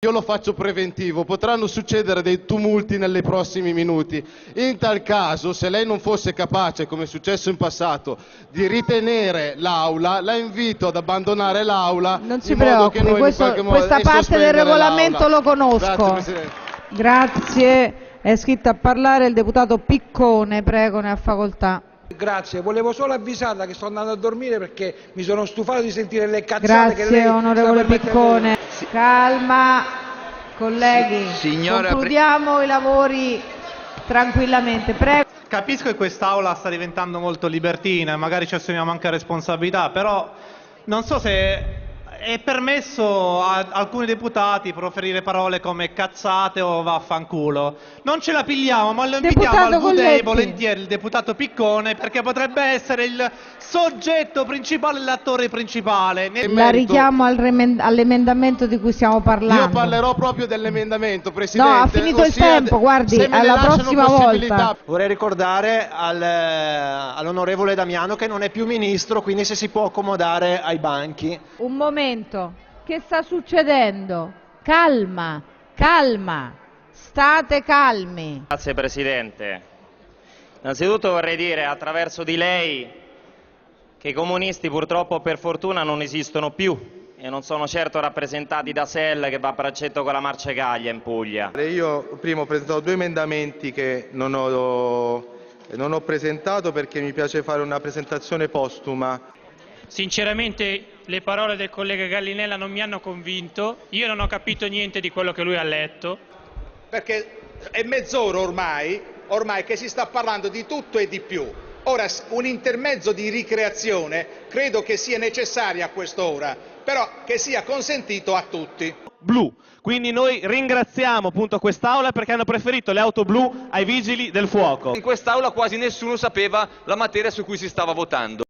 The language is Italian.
Io lo faccio preventivo, potranno succedere dei tumulti nei prossimi minuti. In tal caso, se lei non fosse capace, come è successo in passato, di ritenere l'aula, la invito ad abbandonare l'aula. Non si preoccupi, questa parte del regolamento lo conosco. Grazie, Presidente. Grazie. È iscritto a parlare il deputato Piccone, prego, ne ha facoltà. Grazie, volevo solo avvisarla che sto andando a dormire perché mi sono stufato di sentire le cazzate che lei... Grazie onorevole Piccone. Calma, colleghi, concludiamo i lavori tranquillamente, prego. Capisco che quest'Aula sta diventando molto libertina e magari ci assumiamo anche responsabilità, però non so se è permesso a alcuni deputati proferire parole come cazzate o vaffanculo. Non ce la pigliamo, ma lo invitiamo al V-Day volentieri il deputato Piccone, perché potrebbe essere il soggetto principale, l'attore principale. La richiamo all'emendamento di cui stiamo parlando. Io parlerò proprio dell'emendamento, Presidente. No, ha finito il tempo, guardi, alla prossima volta. Vorrei ricordare all'onorevole Damiano che non è più ministro, quindi se si può accomodare ai banchi. Un momento, che sta succedendo? Calma, calma, state calmi. Grazie Presidente. Innanzitutto vorrei dire attraverso di lei che i comunisti purtroppo per fortuna non esistono più e non sono certo rappresentati da SEL che va a braccetto con la Marcegaglia in Puglia. Io prima ho presentato 2 emendamenti che non ho presentato perché mi piace fare una presentazione postuma. Sinceramente le parole del collega Gallinella non mi hanno convinto, io non ho capito niente di quello che lui ha letto. Perché è mezz'ora ormai che si sta parlando di tutto e di più. Ora un intermezzo di ricreazione credo che sia necessario a quest'ora, però che sia consentito a tutti. Blu. Quindi noi ringraziamo appunto quest'Aula perché hanno preferito le auto blu ai vigili del fuoco. In quest'Aula quasi nessuno sapeva la materia su cui si stava votando.